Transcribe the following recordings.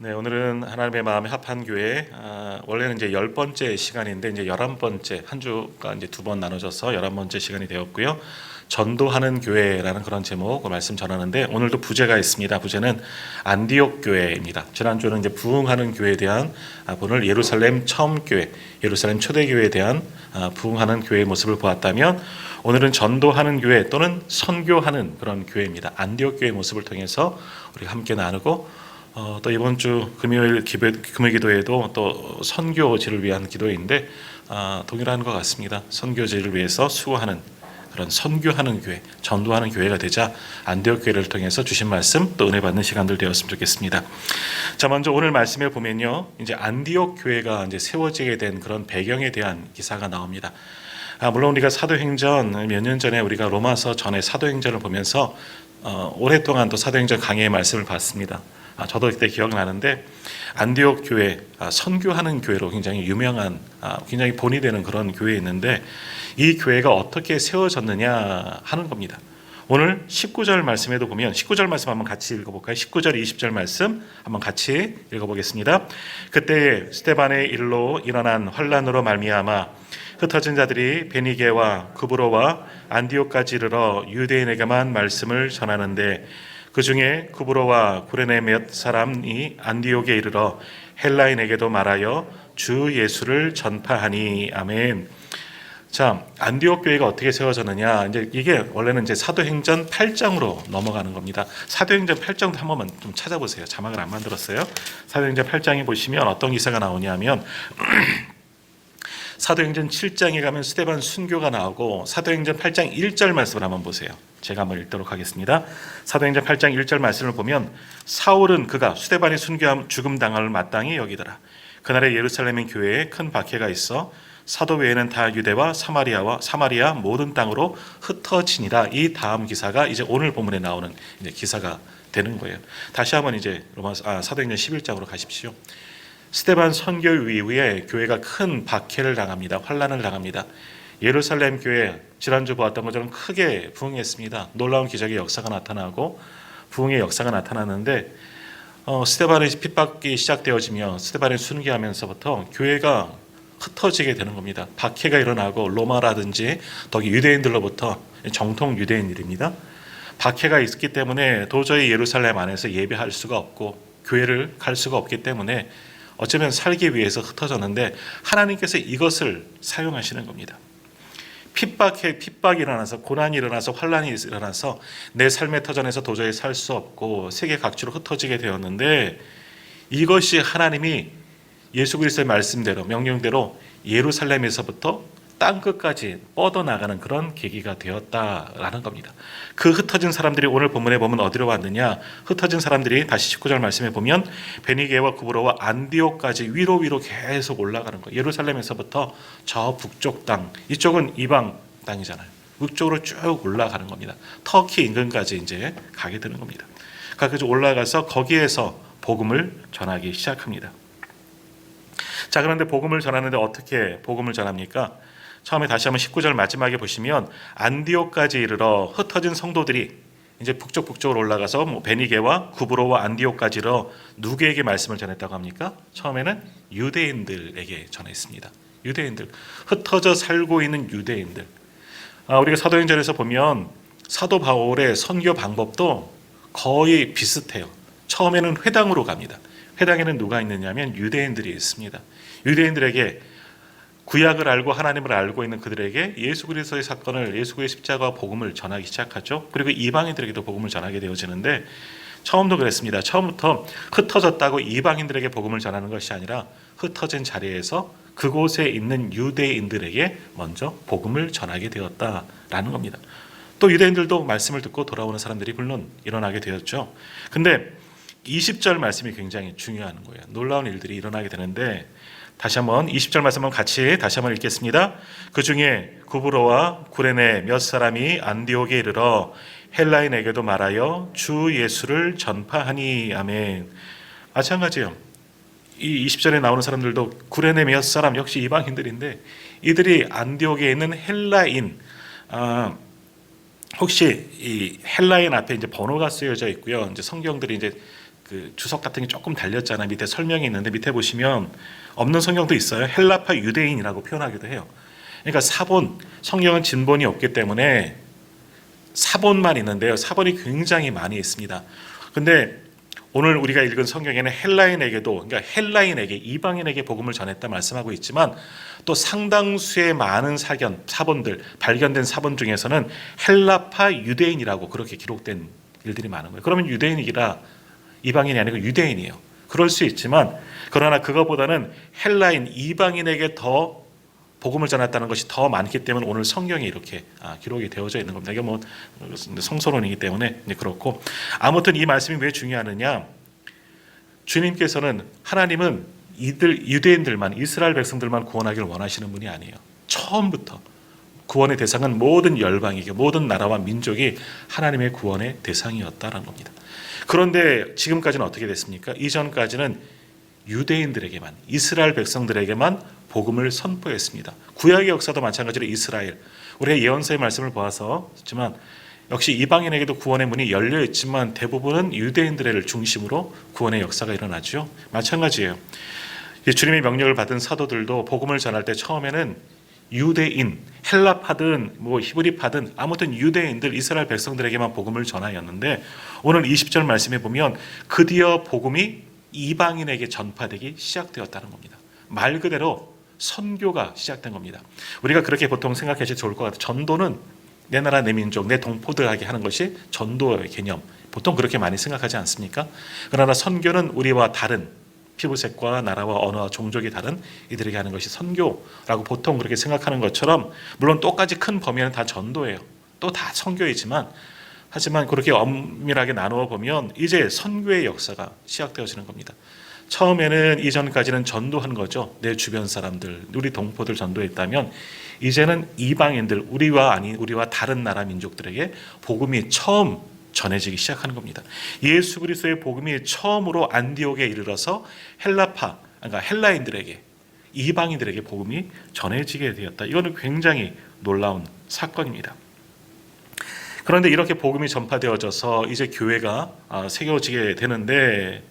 네, 오늘은 하나님의 마음에 합한 교회, 원래는 이제 10번째 시간인데 이제 11번째, 한 주가 이제 두 번 나눠져서 11번째 시간이 되었고요. 전도하는 교회라는 그런 제목을 말씀 전하는데, 오늘도 부제가 있습니다. 부제는 안디옥 교회입니다. 지난주는 이제 부흥하는 교회에 대한, 오늘 예루살렘 처음 교회, 예루살렘 초대교회에 대한 부흥하는 교회의 모습을 보았다면, 오늘은 전도하는 교회 또는 선교하는 그런 교회입니다. 안디옥 교회의 모습을 통해서 우리가 함께 나누고, 또 이번 주 금요일 기도회도 또 선교지를 위한 기도회인데 동일한 것 같습니다. 선교지를 위해서 수고하는 그런 선교하는 교회, 전도하는 교회가 되자 안디옥 교회를 통해서 주신 말씀 또 은혜 받는 시간들 되었으면 좋겠습니다. 자, 먼저 오늘 말씀에 보면요, 이제 안디옥 교회가 이제 세워지게 된 그런 배경에 대한 기사가 나옵니다. 물론 우리가 사도행전 몇 년 전에 우리가 로마서 전에 사도행전을 보면서 오랫동안 또 사도행전 강해의 말씀을 봤습니다. 저도 그때 기억나는데 안디옥 교회, 선교하는 교회로 굉장히 유명한, 굉장히 본이 되는 그런 교회에 있는데 이 교회가 어떻게 세워졌느냐 하는 겁니다. 오늘 19절 말씀에도 보면 19절 말씀 한번 같이 읽어볼까요? 19절 20절 말씀 한번 같이 읽어보겠습니다. 그때 스데반의 일로 일어난 환란으로 말미암아 흩어진 자들이 베니게와 구브로와 안디옥까지 이르러 유대인에게만 말씀을 전하는데 그 중에 구브로와 구레네 몇 사람이 안디옥에 이르러 헬라인에게도 말하여 주 예수를 전파하니. 아멘. 자, 안디옥 교회가 어떻게 세워졌느냐? 이제 이게 원래는 이제 사도행전 8장으로 넘어가는 겁니다. 사도행전 8장도 한 번만 좀 찾아보세요. 자막을 안 만들었어요. 사도행전 8장에 보시면 어떤 기사가 나오냐면 사도행전 7장에 가면 스데반 순교가 나오고 사도행전 8장 1절 말씀을 한번 보세요. 제가 한번 읽도록 하겠습니다. 사도행전 8장 1절 말씀을 보면 사울은 그가 스데반이 순교함 죽음 당함을 마땅히 여기더라. 그날에 예루살렘 교회에 큰 박해가 있어 사도 외에는 다 유대와 사마리아 모든 땅으로 흩어지니라. 이 다음 기사가 이제 오늘 본문에 나오는 이제 기사가 되는 거예요. 다시 한번 이제 사도행전 11장으로 가십시오. 스데반 선교 이후에 교회가 큰 박해를 당합니다. 환란을 당합니다. 예루살렘 교회 지난주 보았던 것처럼 크게 부흥했습니다. 놀라운 기적의 역사가 나타나고 부흥의 역사가 나타났는데 스데반의 핍박이 시작되어지며 스데반을 순교하면서부터 교회가 흩어지게 되는 겁니다. 박해가 일어나고 로마라든지 더기 유대인들로부터 정통 유대인들입니다. 박해가 있기 때문에 도저히 예루살렘 안에서 예배할 수가 없고 교회를 갈 수가 없기 때문에 어쩌면 살기 위해서 흩어졌는데 하나님께서 이것을 사용하시는 겁니다. 핍박이 일어나서 고난이 일어나서 환란이 일어나서 내 삶의 터전에서 도저히 살 수 없고 세계 각지로 흩어지게 되었는데 이것이 하나님이 예수 그리스도의 말씀대로 명령대로 예루살렘에서부터 땅끝까지 뻗어나가는 그런 계기가 되었다라는 겁니다. 그 흩어진 사람들이 오늘 본문에 보면 어디로 왔느냐? 흩어진 사람들이 다시 19절 말씀에 보면 베니게와 구브로와 안디옥까지 위로 계속 올라가는 거예요. 예루살렘에서부터 저 북쪽 땅, 이쪽은 이방 땅이잖아요. 북쪽으로 쭉 올라가는 겁니다. 터키 인근까지 이제 가게 되는 겁니다. 그래서 올라가서 거기에서 복음을 전하기 시작합니다. 자, 그런데 복음을 전하는데 어떻게 복음을 전합니까? 처음에 다시 한번 19절 마지막에 보시면 안디옥까지 이르러 흩어진 성도들이 이제 북쪽으로 올라가서 베니게와 구브로와 안디옥까지 이르러 누구에게 말씀을 전했다고 합니까? 처음에는 유대인들에게 전했습니다. 유대인들, 흩어져 살고 있는 유대인들. 우리가 사도행전에서 보면 사도 바울의 선교 방법도 거의 비슷해요. 처음에는 회당으로 갑니다. 회당에는 누가 있느냐면 유대인들이 있습니다. 유대인들에게 구약을 알고 하나님을 알고 있는 그들에게 예수 그리스도의 사건을, 예수 그리스도의 십자가와 복음을 전하기 시작하죠. 그리고 이방인들에게도 복음을 전하게 되어지는데 처음도 그랬습니다. 처음부터 흩어졌다고 이방인들에게 복음을 전하는 것이 아니라 흩어진 자리에서 그곳에 있는 유대인들에게 먼저 복음을 전하게 되었다라는 겁니다. 또 유대인들도 말씀을 듣고 돌아오는 사람들이 물론 일어나게 되었죠. 근데 20절 말씀이 굉장히 중요한 거예요. 놀라운 일들이 일어나게 되는데 다시 한번 20절 말씀을 같이 다시 한번 읽겠습니다. 그 중에 구브로와 구레네 몇 사람이 안디옥에 이르러 헬라인에게도 말하여 주 예수를 전파하니. 아멘. 마찬가지예요. 이 20절에 나오는 사람들도 구레네 몇 사람 역시 이방인들인데 이들이 안디옥에 있는 헬라인, 혹시 이 헬라인 앞에 이제 번호가 쓰여져 있고요. 이제 성경들이 이제 그 주석 같은 게 조금 달렸잖아요. 밑에 설명이 있는데 밑에 보시면 없는 성경도 있어요. 헬라파 유대인이라고 표현하기도 해요. 그러니까 사본, 성경은 진본이 없기 때문에 사본만 있는데요. 사본이 굉장히 많이 있습니다. 근데 오늘 우리가 읽은 성경에는 헬라인에게도, 그러니까 헬라인에게, 이방인에게 복음을 전했다 말씀하고 있지만 또 상당수의 많은 사본들, 발견된 사본 중에서는 헬라파 유대인이라고 그렇게 기록된 일들이 많은 거예요. 그러면 유대인이라 이방인이 아니고 유대인이에요. 그럴 수 있지만 그러나 그거보다는 헬라인, 이방인에게 더 복음을 전했다는 것이 더 많기 때문에 오늘 성경에 이렇게 기록이 되어져 있는 겁니다. 이게 뭐 성서론이기 때문에 그렇고, 아무튼 이 말씀이 왜 중요하느냐? 주님께서는, 하나님은 이들 유대인들만, 이스라엘 백성들만 구원하기를 원하시는 분이 아니에요. 처음부터 구원의 대상은 모든 열방이고 모든 나라와 민족이 하나님의 구원의 대상이었다라는 겁니다. 그런데 지금까지는 어떻게 됐습니까? 이전까지는 유대인들에게만, 이스라엘 백성들에게만 복음을 선포했습니다. 구약의 역사도 마찬가지로 이스라엘, 우리가 예언서의 말씀을 보아서 했지만 역시 이방인에게도 구원의 문이 열려 있지만 대부분은 유대인들을 중심으로 구원의 역사가 일어나죠. 마찬가지예요. 주님의 명령을 받은 사도들도 복음을 전할 때 처음에는 유대인, 헬라파든 뭐 히브리파든 아무튼 유대인들, 이스라엘 백성들에게만 복음을 전하였는데 오늘 20절 말씀에 보면 드디어 복음이 이방인에게 전파되기 시작되었다는 겁니다. 말 그대로 선교가 시작된 겁니다. 우리가 그렇게 보통 생각하시면 좋을 것 같아요. 전도는 내 나라 내 민족 내 동포들에게 하는 것이 전도의 개념, 보통 그렇게 많이 생각하지 않습니까? 그러나 선교는 우리와 다른 피부색과 나라와 언어와 종족이 다른 이들에게 하는 것이 선교라고 보통 그렇게 생각하는 것처럼, 물론 똑같이 큰 범위는 다 전도예요. 또 다 선교이지만, 하지만 그렇게 엄밀하게 나누어 보면 이제 선교의 역사가 시작되어지는 겁니다. 처음에는 이전까지는 전도한 거죠. 내 주변 사람들, 우리 동포들 전도했다면 이제는 이방인들, 우리와 다른 나라 민족들에게 복음이 처음 전해지기 시작하는 겁니다. 예수 그리스도의 복음이 처음으로 안디옥에 이르러서 그러니까 헬라인들에게, 이방인들에게 복음이 전해지게 되었다. 이거는 굉장히 놀라운 사건입니다. 그런데 이렇게 복음이 전파되어져서 이제 교회가 세워지게 되는데,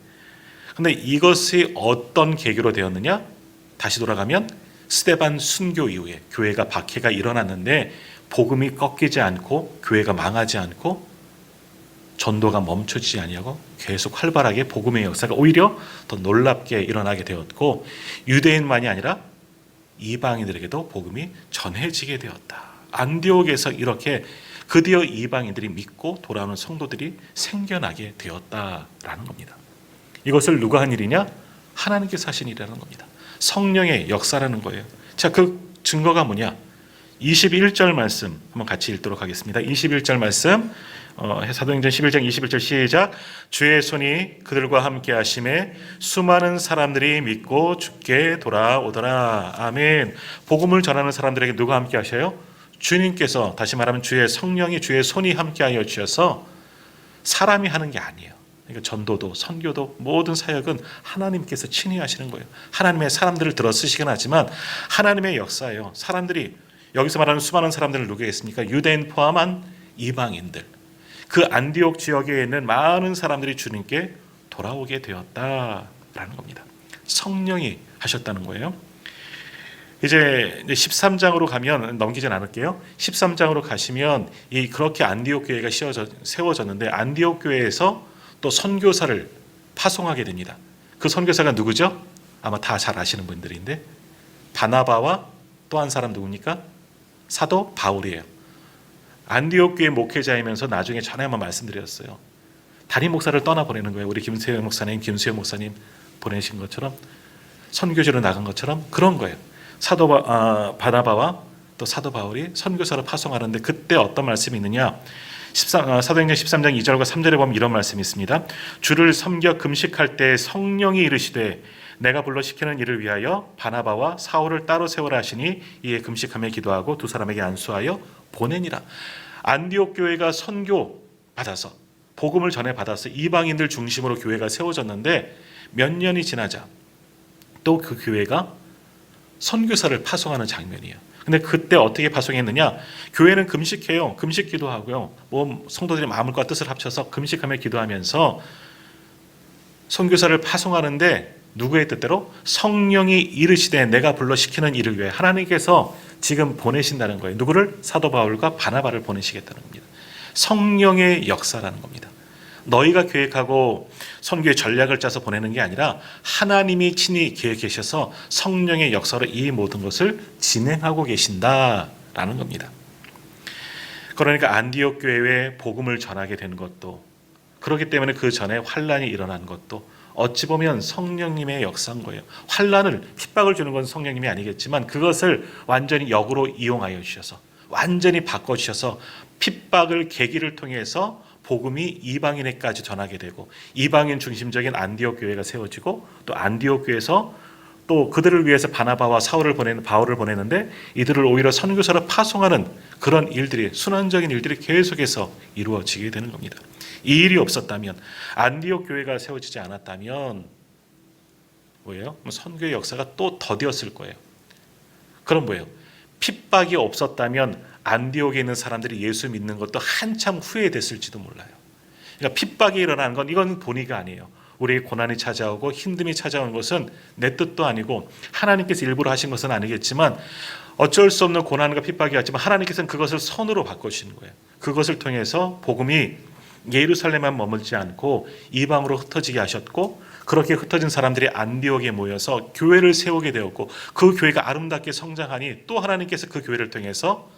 근데 이것이 어떤 계기로 되었느냐? 다시 돌아가면 스데반 순교 이후에 교회가 박해가 일어났는데 복음이 꺾이지 않고 교회가 망하지 않고 전도가 멈추지 아니하고 계속 활발하게 복음의 역사가 오히려 더 놀랍게 일어나게 되었고, 유대인만이 아니라 이방인들에게도 복음이 전해지게 되었다. 안디옥에서 이렇게 드디어 이방인들이 믿고 돌아오는 성도들이 생겨나게 되었다라는 겁니다. 이것을 누가 한 일이냐? 하나님께서 하신 일이라는 겁니다. 성령의 역사라는 거예요. 자, 그 증거가 뭐냐? 21절 말씀 한번 같이 읽도록 하겠습니다. 21절 말씀, 사도행전 11장 21절 시작. 주의 손이 그들과 함께 하심에 수많은 사람들이 믿고 주께 돌아오더라. 아멘. 복음을 전하는 사람들에게 누가 함께 하셔요? 주님께서, 다시 말하면 주의 성령이, 주의 손이 함께하여 주셔서 사람이 하는 게 아니에요. 그러니까 전도도 선교도 모든 사역은 하나님께서 친히 하시는 거예요. 하나님의 사람들을 들어 쓰시긴 하지만 하나님의 역사예요. 사람들이, 여기서 말하는 수많은 사람들을 누구겠습니까? 유대인 포함한 이방인들, 그 안디옥 지역에 있는 많은 사람들이 주님께 돌아오게 되었다라는 겁니다. 성령이 하셨다는 거예요. 이제 13장으로 가면, 넘기진 않을게요. 13장으로 가시면 그렇게 안디옥 교회가 세워졌는데 안디옥 교회에서 또 선교사를 파송하게 됩니다. 그 선교사가 누구죠? 아마 다 잘 아시는 분들인데, 바나바와 또 한 사람 누굽니까? 사도 바울이에요. 안디옥 교회 목회자이면서 나중에 전에 한번 말씀드렸어요. 담임 목사를 떠나보내는 거예요. 우리 김수영 목사님 보내신 것처럼, 선교지로 나간 것처럼 그런 거예요. 사도 바나바와 또 사도 바울이 선교사를 파송하는데 그때 어떤 말씀이 있느냐? 사도행전 13장 2절과 3절에 보면 이런 말씀이 있습니다. 주를 섬겨 금식할 때 성령이 이르시되 내가 불러 시키는 일을 위하여 바나바와 사울을 따로 세우라 하시니 이에 금식하며 기도하고 두 사람에게 안수하여 보내니라. 안디옥 교회가 선교 받아서, 복음을 전해 받아서 이방인들 중심으로 교회가 세워졌는데 몇 년이 지나자 또 그 교회가 선교사를 파송하는 장면이에요. 근데 그때 어떻게 파송했느냐? 교회는 금식해요. 금식 기도하고요. 성도들이 마음과 뜻을 합쳐서 금식하며 기도하면서 선교사를 파송하는데 누구의 뜻대로? 성령이 이르시되 내가 불러 시키는 일을 위해 하나님께서 지금 보내신다는 거예요. 누구를? 사도 바울과 바나바를 보내시겠다는 겁니다. 성령의 역사라는 겁니다. 너희가 계획하고 선교의 전략을 짜서 보내는 게 아니라 하나님이 친히 계획하셔서 성령의 역사로 이 모든 것을 진행하고 계신다라는 겁니다. 그러니까 안디옥 교회에 복음을 전하게 된 것도, 그렇기 때문에 그 전에 환란이 일어난 것도 어찌 보면 성령님의 역사인 거예요. 환란을, 핍박을 주는 건 성령님이 아니겠지만 그것을 완전히 역으로 이용하여 주셔서, 완전히 바꿔주셔서 핍박을 계기를 통해서 복음이 이방인에까지 전하게 되고, 이방인 중심적인 안디옥 교회가 세워지고, 또 안디옥 교회에서 또 그들을 위해서 바나바와 바울을 보내는데 이들을 오히려 선교사로 파송하는 그런 일들이, 순환적인 일들이 계속해서 이루어지게 되는 겁니다. 이 일이 없었다면, 안디옥 교회가 세워지지 않았다면 뭐예요? 선교의 역사가 또 더디었을 거예요. 그럼 뭐예요? 핍박이 없었다면 안디옥에 있는 사람들이 예수 믿는 것도 한참 후회됐을지도 몰라요. 그러니까 핍박이 일어나는 건 이건 본의가 아니에요. 우리의 고난이 찾아오고 힘듦이 찾아오는 것은 내 뜻도 아니고 하나님께서 일부러 하신 것은 아니겠지만 어쩔 수 없는 고난과 핍박이 왔지만 하나님께서는 그것을 선으로 바꾸시는 거예요. 그것을 통해서 복음이 예루살렘만 머물지 않고 이방으로 흩어지게 하셨고, 그렇게 흩어진 사람들이 안디옥에 모여서 교회를 세우게 되었고, 그 교회가 아름답게 성장하니 또 하나님께서 그 교회를 통해서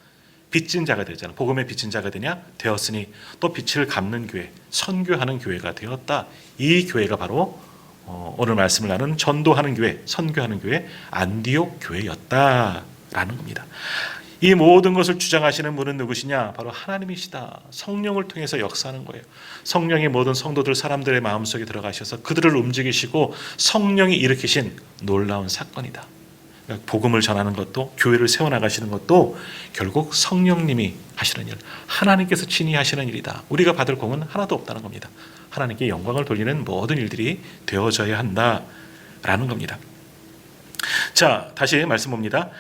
빚진 자가 되잖아. 복음의 빚진 자가 되었으니 또 빛을 갚는 교회, 선교하는 교회가 되었다. 이 교회가 바로 오늘 말씀을 나눈 전도하는 교회, 선교하는 교회, 안디옥 교회였다라는 겁니다. 이 모든 것을 주장하시는 분은 누구시냐? 바로 하나님이시다. 성령을 통해서 역사하는 거예요. 성령이 모든 성도들, 사람들의 마음속에 들어가셔서 그들을 움직이시고 성령이 일으키신 놀라운 사건이다. 복음을 전하는 것도, 교회를 세워나가시는 것도 결국 성령님이 하시는 일, 하나님께서 친히 하시는 일이다. 우리가 받을 공은 하나도 없다는 겁니다. 하나님께 영광을 돌리는 모든 일들이 되어져야 한다라는 겁니다. 자, 다시 말씀 봅니다.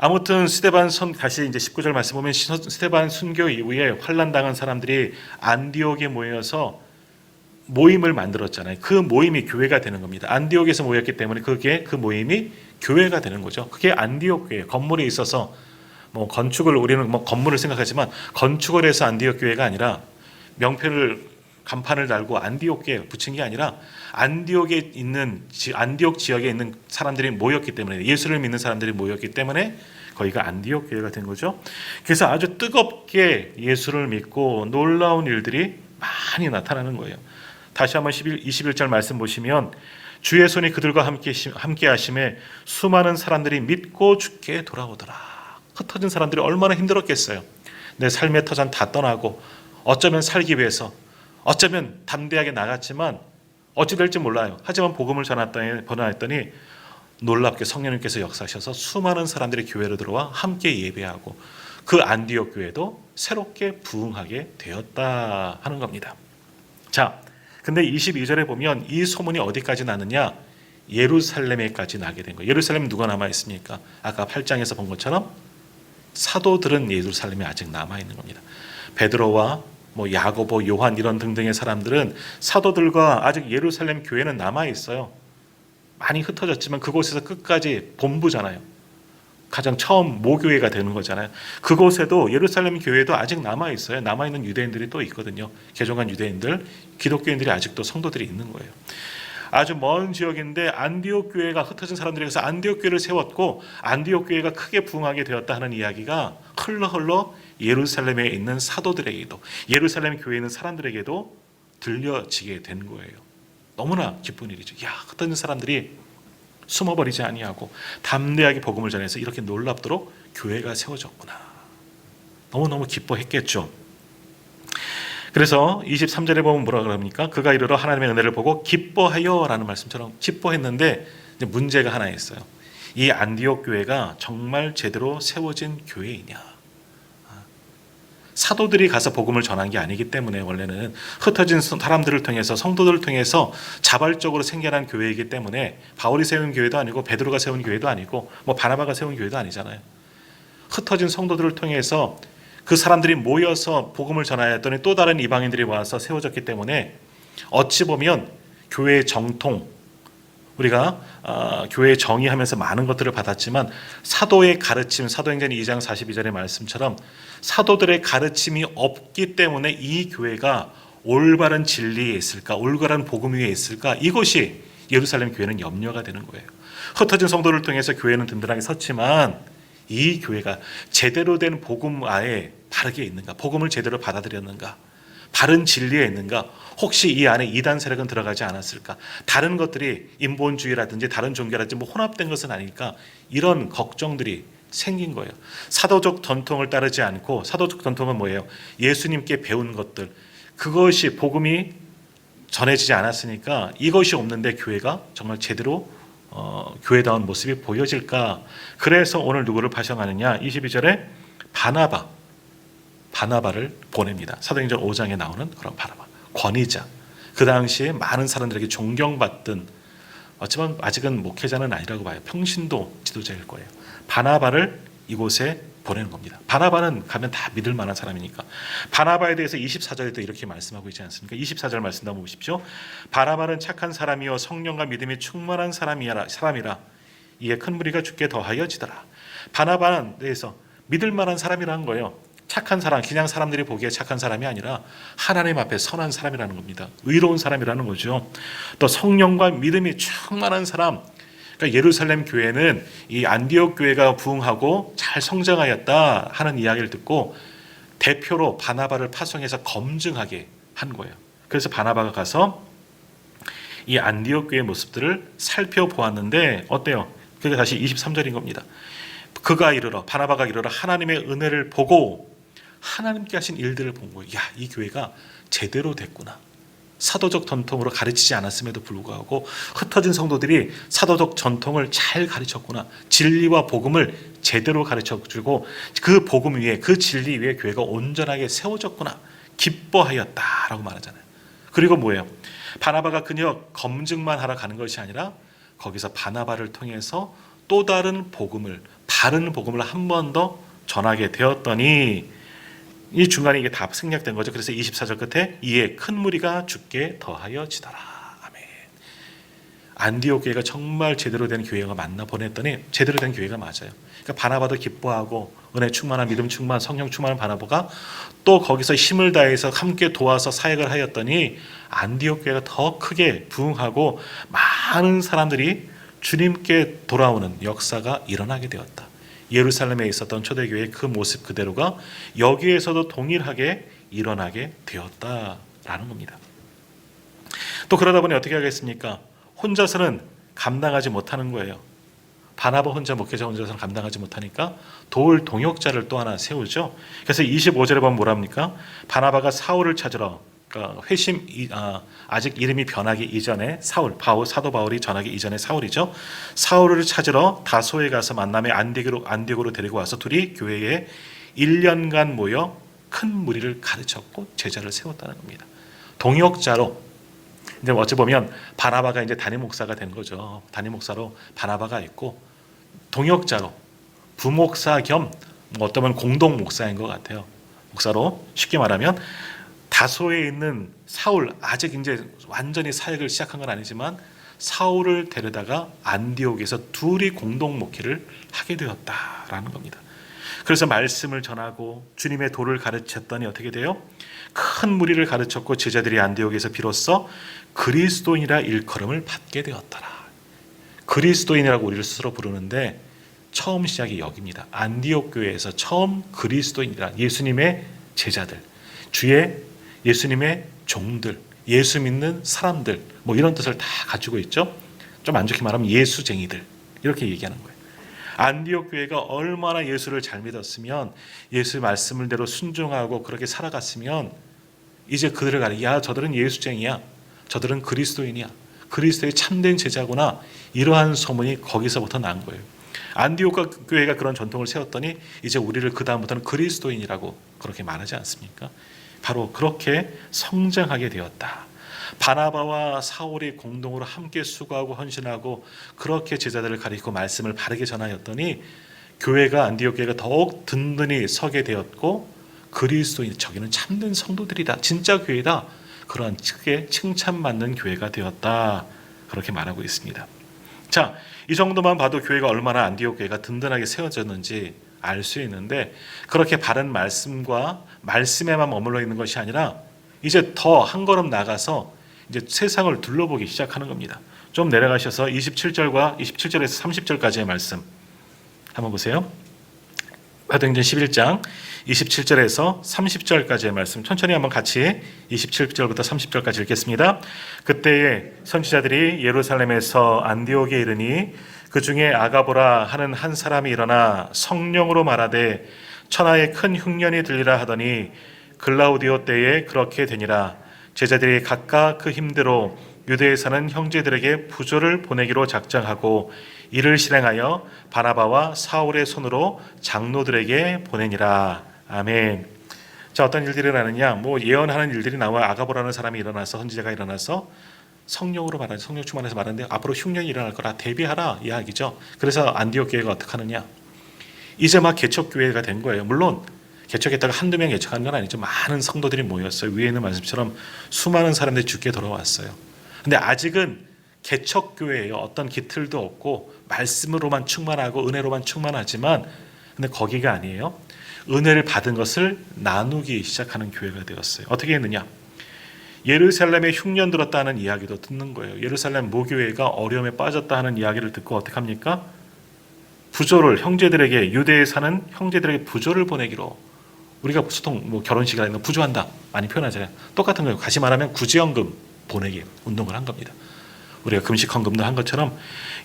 아무튼 다시 이제 19절 말씀 보면 스데반 순교 이후에 환난당한 사람들이 안디옥에 모여서 모임을 만들었잖아요. 그 모임이 교회가 되는 겁니다. 안디옥에서 모였기 때문에 그 모임이 교회가 되는 거죠. 그게 안디옥 교회, 건물에 있어서 건축을, 우리는 건물을 생각하지만 건축을 해서 안디옥 교회가 아니라 간판을 달고 안디옥 교회 붙인 게 아니라 안디옥 지역에 있는 사람들이 모였기 때문에, 예수를 믿는 사람들이 모였기 때문에 거기가 안디옥 교회가 된 거죠. 그래서 아주 뜨겁게 예수를 믿고 놀라운 일들이 많이 나타나는 거예요. 다시 한번 21절 말씀 보시면 주의 손이 그들과 함께 하심에 수많은 사람들이 믿고 주께 돌아오더라. 흩어진 사람들이 얼마나 힘들었겠어요. 내 삶의 터전 다 떠나고 어쩌면 살기 위해서, 어쩌면 담대하게 나갔지만 어찌 될지 몰라요. 하지만 복음을 전했더니 놀랍게 성령님께서 역사하셔서 수많은 사람들이 교회로 들어와 함께 예배하고 그 안디옥 교회도 새롭게 부흥하게 되었다 하는 겁니다. 자, 근데 22절에 보면 이 소문이 어디까지 나느냐? 예루살렘에까지 나게 된 거예요. 예루살렘에 누가 남아 있습니까? 아까 8장에서 본 것처럼 사도들은 예루살렘에 아직 남아 있는 겁니다. 베드로와 야고보, 요한 이런 등등의 사람들은 사도들과 아직 예루살렘 교회는 남아 있어요. 많이 흩어졌지만 그곳에서 끝까지 본부잖아요. 가장 처음 모교회가 되는 거잖아요. 그곳에도 예루살렘 교회도 아직 남아 있어요. 남아 있는 유대인들이 또 있거든요. 개종한 유대인들, 기독교인들이 아직도 성도들이 있는 거예요. 아주 먼 지역인데 안디옥 교회가 흩어진 사람들이 가서 안디옥 교회를 세웠고 안디옥 교회가 크게 부흥하게 되었다 하는 이야기가 흘러 예루살렘에 있는 사도들에게도, 예루살렘 교회에 있는 사람들에게도 들려지게 된 거예요. 너무나 기쁜 일이죠. 야, 흩어진 사람들이 숨어버리지 아니하고 담대하게 복음을 전해서 이렇게 놀랍도록 교회가 세워졌구나. 너무너무 기뻐했겠죠. 그래서 23절에 보면 뭐라 그럽니까? 그가 이르러 하나님의 은혜를 보고 기뻐하여 라는 말씀처럼 기뻐했는데 문제가 하나 있어요. 이 안디옥 교회가 정말 제대로 세워진 교회이냐? 사도들이 가서 복음을 전한 게 아니기 때문에 원래는 흩어진 사람들을 통해서, 성도들을 통해서 자발적으로 생겨난 교회이기 때문에 바울이 세운 교회도 아니고 베드로가 세운 교회도 아니고 바나바가 세운 교회도 아니잖아요. 흩어진 성도들을 통해서 그 사람들이 모여서 복음을 전하였더니 또 다른 이방인들이 와서 세워졌기 때문에 어찌 보면 교회의 정통, 우리가 교회의 정의하면서 많은 것들을 받았지만 사도의 가르침, 사도행전 2장 42절의 말씀처럼 사도들의 가르침이 없기 때문에 이 교회가 올바른 진리에 있을까, 올바른 복음 위에 있을까, 이것이 예루살렘 교회는 염려가 되는 거예요. 흩어진 성도를 통해서 교회는 든든하게 섰지만 이 교회가 제대로 된 복음 아에 바르게 있는가, 복음을 제대로 받아들였는가, 바른 진리에 있는가, 혹시 이 안에 이단 세력은 들어가지 않았을까, 다른 것들이 인본주의라든지 다른 종교라든지 뭐 혼합된 것은 아닐까, 이런 걱정들이 생긴 거예요. 사도적 전통을 따르지 않고, 사도적 전통은 뭐예요? 예수님께 배운 것들, 그것이 복음이 전해지지 않았으니까 이것이 없는데 교회가 정말 제대로 교회다운 모습이 보여질까. 그래서 오늘 누구를 파송하느냐, 22절에 바나바를 보냅니다. 사도행전 5장에 나오는 그런 바나바, 권위자, 그 당시에 많은 사람들에게 존경받던, 어쩌면 아직은 목회자는 아니라고 봐요. 평신도 지도자일 거예요. 바나바를 이곳에 보내는 겁니다. 바나바는 가면 다 믿을 만한 사람이니까. 바나바에 대해서 24절에도 이렇게 말씀하고 있지 않습니까? 24절 말씀 한번 보십시오. 바나바는 착한 사람이요 성령과 믿음이 충만한 사람이라 이에 큰 무리가 주께 더하여 지더라. 바나바에 대해서 믿을 만한 사람이라는 거예요. 착한 사람, 그냥 사람들이 보기에 착한 사람이 아니라 하나님 앞에 선한 사람이라는 겁니다. 의로운 사람이라는 거죠. 또 성령과 믿음이 충만한 사람, 그러니까 예루살렘 교회는 이 안디옥 교회가 부흥하고 잘 성장하였다 하는 이야기를 듣고 대표로 바나바를 파송해서 검증하게 한 거예요. 그래서 바나바가 가서 이 안디옥 교회의 모습들을 살펴보았는데 어때요? 그게 다시 23절인 겁니다. 바나바가 이르러 하나님의 은혜를 보고 하나님께 하신 일들을 본 거예요. 야, 이 교회가 제대로 됐구나. 사도적 전통으로 가르치지 않았음에도 불구하고 흩어진 성도들이 사도적 전통을 잘 가르쳤구나. 진리와 복음을 제대로 가르쳐주고 그 복음 위에, 그 진리 위에 교회가 온전하게 세워졌구나. 기뻐하였다라고 말하잖아요. 그리고 뭐예요? 바나바가 그냥 검증만 하러 가는 것이 아니라 거기서 바나바를 통해서 또 다른 복음을, 바른 복음을 한 번 더 전하게 되었더니 이 중간에 이게 다 생략된 거죠. 그래서 24절 끝에 이에 큰 무리가 주께 더하여 지더라. 아멘. 안디옥 교회가 정말 제대로 된 교회가 맞나 보냈더니 제대로 된 교회가 맞아요. 그러니까 바나바도 기뻐하고 은혜 충만한, 믿음 충만, 성령 충만한 바나바가 또 거기서 힘을 다해서 함께 도와서 사역을 하였더니 안디옥 교회가 더 크게 부흥하고 많은 사람들이 주님께 돌아오는 역사가 일어나게 되었다. 예루살렘에 있었던 초대교회의 그 모습 그대로가 여기에서도 동일하게 일어나게 되었다라는 겁니다. 또 그러다 보니 어떻게 하겠습니까? 혼자서는 감당하지 못하는 거예요. 바나바 혼자, 목회자 혼자서는 감당하지 못하니까 도울 동역자를 또 하나 세우죠. 그래서 25절에 보면 뭐랍니까? 바나바가 사울을 찾으러, 그러니까 아직 이름이 변하기 이전에 사도 바울이 전하기 이전에 사울이죠. 사울을 찾으러 다소에 가서 만남에 안디옥으로 데리고 와서 둘이 교회에 1년간 모여 큰 무리를 가르쳤고 제자를 세웠다는 겁니다. 동역자로, 이제 어찌 보면 바나바가 이제 담임 목사가 된 거죠. 담임 목사로 바나바가 있고 동역자로 부목사 겸 어쩌면 공동 목사인 것 같아요. 목사로 쉽게 말하면 다소에 있는 사울, 아직 이제 완전히 사역을 시작한 건 아니지만 사울을 데려다가 안디옥에서 둘이 공동 목회를 하게 되었다라는 겁니다. 그래서 말씀을 전하고 주님의 도를 가르쳤더니 어떻게 돼요? 큰 무리를 가르쳤고 제자들이 안디옥에서 비로소 그리스도인이라 일컬음을 받게 되었더라. 그리스도인이라고 우리를 스스로 부르는데 처음 시작이 여기입니다. 안디옥 교회에서 처음 그리스도인이라, 예수님의 제자들, 예수님의 종들, 예수 믿는 사람들, 뭐 이런 뜻을 다 가지고 있죠. 좀 안 좋게 말하면 예수쟁이들, 이렇게 얘기하는 거예요. 안디옥 교회가 얼마나 예수를 잘 믿었으면, 예수의 말씀을대로 순종하고 그렇게 살아갔으면 이제 그들을 가리켜, 야, 저들은 예수쟁이야, 저들은 그리스도인이야, 그리스도의 참된 제자구나, 이러한 소문이 거기서부터 난 거예요. 안디옥 교회가 그런 전통을 세웠더니 이제 우리를 그 다음부터는 그리스도인이라고 그렇게 말하지 않습니까? 바로 그렇게 성장하게 되었다. 바나바와 사울이 공동으로 함께 수고하고 헌신하고 그렇게 제자들을 가리키고 말씀을 바르게 전하였더니 교회가, 안디옥 교회가 더욱 든든히 서게 되었고, 그리스도인, 저기는 참된 성도들이다, 진짜 교회다, 그런 크게 칭찬받는 교회가 되었다. 그렇게 말하고 있습니다. 자, 이 정도만 봐도 교회가 얼마나 안디옥 교회가 든든하게 세워졌는지 알 수 있는데, 그렇게 바른 말씀과 말씀에만 머물러 있는 것이 아니라 이제 더 한 걸음 나가서 이제 세상을 둘러보기 시작하는 겁니다. 좀 내려가셔서 27절과 27절에서 30절까지의 말씀 한번 보세요. 사도행전 11장 27절에서 30절까지의 말씀 천천히 한번 같이 27절부터 30절까지 읽겠습니다. 그때에 선지자들이 예루살렘에서 안디옥에 이르니 그 중에 아가보라 하는 한 사람이 일어나 성령으로 말하되 천하에 큰 흉년이 들리라 하더니 글라우디오 때에 그렇게 되니라. 제자들이 각각 그 힘대로 유대에 사는 형제들에게 부조를 보내기로 작정하고 이를 실행하여 바나바와 사울의 손으로 장로들에게 보내니라. 아멘. 자, 어떤 일들이 일어나느냐? 뭐 예언하는 일들이 나와. 아가보라는 사람이 일어나서, 선지자가 일어나서 성령으로 말하는, 성령 충만해서 말하는데 앞으로 흉년이 일어날 거라 대비하라 이야기죠. 그래서 안디옥 교회가 어떻게 하느냐? 이제 막 개척 교회가 된 거예요. 물론 개척했다가 한두 명 개척한 건 아니죠. 많은 성도들이 모였어요. 위에 있는 말씀처럼 수많은 사람들이 죽게 돌아왔어요. 근데 아직은 개척 교회예요. 어떤 기틀도 없고 말씀으로만 충만하고 은혜로만 충만하지만, 근데 거기가 아니에요. 은혜를 받은 것을 나누기 시작하는 교회가 되었어요. 어떻게 했느냐? 예루살렘에 흉년 들었다는 이야기도 듣는 거예요. 예루살렘 모교회가 어려움에 빠졌다 하는 이야기를 듣고 어떻게 합니까? 부조를 형제들에게, 유대에 사는 형제들에게 부조를 보내기로. 우리가 보통 뭐 결혼식이나 이런 거 부조한다 많이 표현하잖아요. 똑같은 거예요. 다시 말하면 구제헌금 보내기 운동을 한 겁니다. 우리가 금식 헌금도 한 것처럼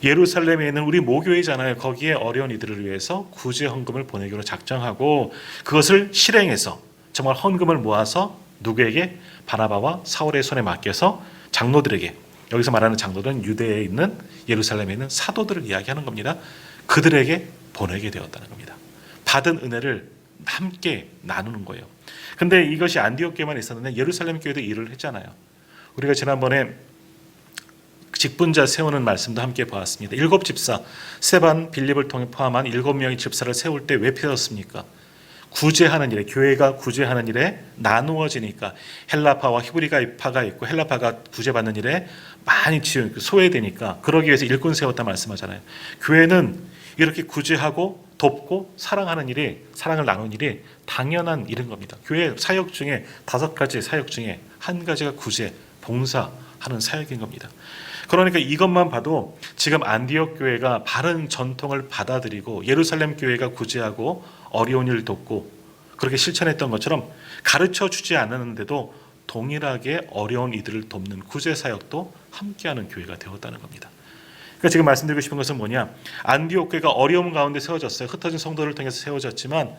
예루살렘에 있는 우리 모교회잖아요. 거기에 어려운 이들을 위해서 구제 헌금을 보내기로 작정하고 그것을 실행해서 정말 헌금을 모아서 누구에게? 바나바와 사울의 손에 맡겨서 장로들에게, 여기서 말하는 장로들은 유대에 있는, 예루살렘에 있는 사도들을 이야기하는 겁니다. 그들에게 보내게 되었다는 겁니다. 받은 은혜를 함께 나누는 거예요. 근데 이것이 안디옥 교회만 있었는데 예루살렘 교회도 일을 했잖아요. 우리가 지난번에 직분자 세우는 말씀도 함께 보았습니다. 7 집사, 스데반, 빌립을 통해 포함한 7명의 집사를 세울 때 왜 피웠습니까? 구제하는 일에, 교회가 구제하는 일에 나누어지니까 헬라파와 히브리파가 있고 헬라파가 구제받는 일에 많이 소외되니까 그러기 위해서 일꾼 세웠다 말씀하잖아요. 교회는 이렇게 구제하고 돕고 사랑하는 일이, 사랑을 나누는 일이 당연한 일인 겁니다. 교회 사역 중에 5가지 사역 중에 한 가지가 구제, 봉사하는 사역인 겁니다. 그러니까 이것만 봐도 지금 안디옥 교회가 바른 전통을 받아들이고 예루살렘 교회가 구제하고 어려운 일 돕고 그렇게 실천했던 것처럼 가르쳐 주지 않았는데도 동일하게 어려운 이들을 돕는 구제 사역도 함께하는 교회가 되었다는 겁니다. 그러니까 지금 말씀드리고 싶은 것은 뭐냐? 안디옥 교회가 어려움 가운데 세워졌어요. 흩어진 성도를 통해서 세워졌지만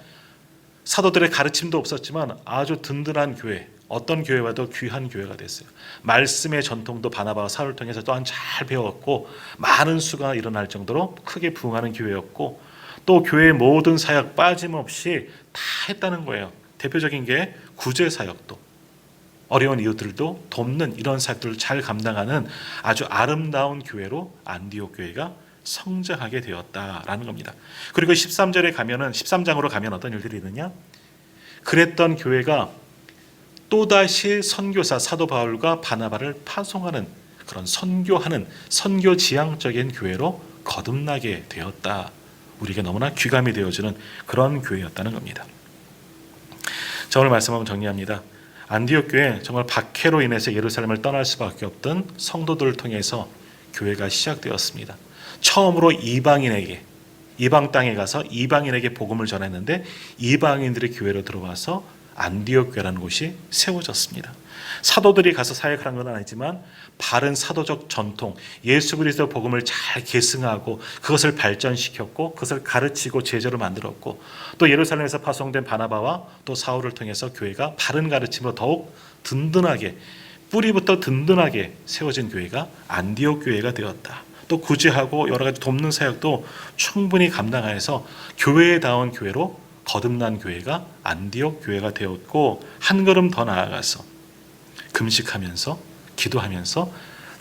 사도들의 가르침도 없었지만 아주 든든한 교회, 어떤 교회와도 귀한 교회가 됐어요. 말씀의 전통도 바나바와 사울을 통해서 또한 잘 배웠고 많은 수가 일어날 정도로 크게 부흥하는 교회였고 또 교회의 모든 사역 빠짐없이 다 했다는 거예요. 대표적인 게 구제 사역도, 어려운 이웃들도 돕는 이런 사역들을 잘 감당하는 아주 아름다운 교회로 안디옥 교회가 성장하게 되었다라는 겁니다. 그리고 13장으로 가면 어떤 일들이 있느냐? 그랬던 교회가 또다시 선교사 사도 바울과 바나바를 파송하는 그런 선교하는 선교지향적인 교회로 거듭나게 되었다. 우리에게 너무나 귀감이 되어주는 그런 교회였다는 겁니다. 자, 오늘 말씀 한번 정리합니다. 안디옥 교회, 정말 박해로 인해서 예루살렘을 떠날 수밖에 없던 성도들을 통해서 교회가 시작되었습니다. 처음으로 이방인에게, 이방 땅에 가서 이방인에게 복음을 전했는데 이방인들의 교회로 들어와서 안디옥 교회라는 곳이 세워졌습니다. 사도들이 가서 사역하는 건 아니지만 바른 사도적 전통, 예수 그리스도 복음을 잘 계승하고 그것을 발전시켰고 그것을 가르치고 제자로 만들었고 또 예루살렘에서 파송된 바나바와 또 사울을 통해서 교회가 바른 가르침으로 더욱 든든하게, 뿌리부터 든든하게 세워진 교회가 안디옥 교회가 되었다. 또 구제하고 여러 가지 돕는 사역도 충분히 감당하여서 교회다운 교회로 거듭난 교회가 안디옥 교회가 되었고 한 걸음 더 나아가서 금식하면서 기도하면서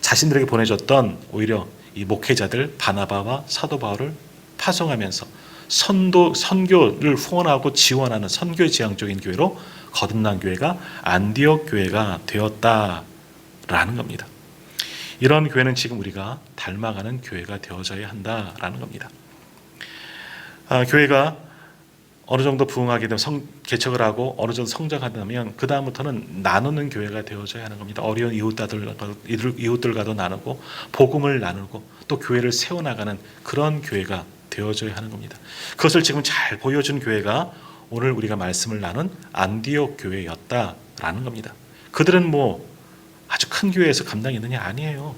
자신들에게 보내줬던 오히려 이 목회자들 바나바와 사도 바울을 파송하면서 선교를 후원하고 지원하는 선교 지향적인 교회로 거듭난 교회가 안디옥 교회가 되었다라는 겁니다. 이런 교회는 지금 우리가 닮아가는 교회가 되어져야 한다라는 겁니다. 교회가 어느 정도 부흥하게 되면 개척을 하고 어느 정도 성장하다면 그 다음부터는 나누는 교회가 되어져야 하는 겁니다. 어려운 이웃들과도 나누고 복음을 나누고 또 교회를 세워나가는 그런 교회가 되어져야 하는 겁니다. 그것을 지금 잘 보여준 교회가 오늘 우리가 말씀을 나눈 안디옥 교회였다라는 겁니다. 그들은 아주 큰 교회에서 감당이 있느냐? 아니에요.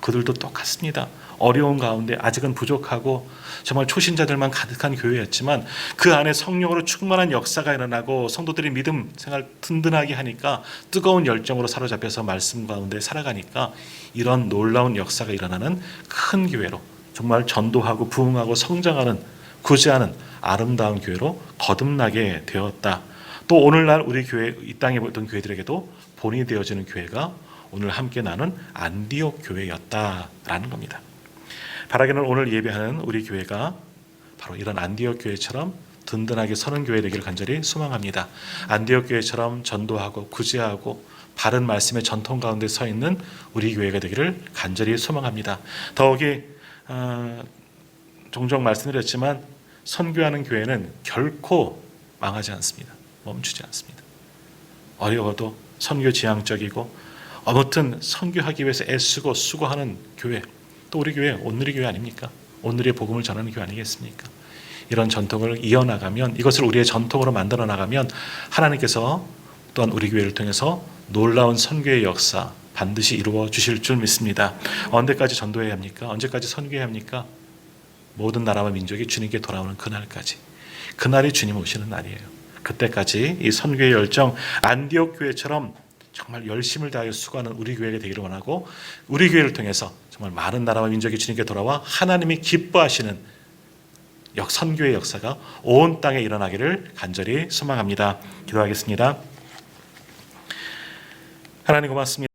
그들도 똑같습니다. 어려운 가운데 아직은 부족하고 정말 초신자들만 가득한 교회였지만 그 안에 성령으로 충만한 역사가 일어나고 성도들이 믿음 생활 든든하게 하니까 뜨거운 열정으로 사로잡혀서 말씀 가운데 살아가니까 이런 놀라운 역사가 일어나는 큰 교회로 정말 전도하고 부흥하고 성장하는 구제하는 아름다운 교회로 거듭나게 되었다. 또 오늘날 우리 교회 이 땅에 있던 교회들에게도 본이 되어지는 교회가 오늘 함께 나눈 안디옥 교회였다라는 겁니다. 바라기는 오늘 예배하는 우리 교회가 바로 이런 안디옥 교회처럼 든든하게 서는 교회 되기를 간절히 소망합니다. 안디옥 교회처럼 전도하고 구제하고 바른 말씀의 전통 가운데 서 있는 우리 교회가 되기를 간절히 소망합니다. 더욱이 종종 말씀드렸지만 선교하는 교회는 결코 망하지 않습니다. 멈추지 않습니다. 어려워도 선교 지향적이고 아무튼 선교하기 위해서 애쓰고 수고하는 교회, 또 우리 교회 온누리 교회 아닙니까? 온누리의 복음을 전하는 교회 아니겠습니까? 이런 전통을 이어나가면, 이것을 우리의 전통으로 만들어 나가면 하나님께서 또한 우리 교회를 통해서 놀라운 선교의 역사 반드시 이루어 주실 줄 믿습니다. 언제까지 전도해야 합니까? 언제까지 선교해야 합니까? 모든 나라와 민족이 주님께 돌아오는 그날까지. 그날이 주님 오시는 날이에요. 그때까지 이 선교의 열정, 안디옥 교회처럼 정말 열심을 다하여 수고하는 우리 교회가 되기를 원하고, 우리 교회를 통해서 정말 많은 나라와 민족이 주님께 돌아와 하나님이 기뻐하시는 선교의 역사가 온 땅에 일어나기를 간절히 소망합니다. 기도하겠습니다. 하나님 고맙습니다.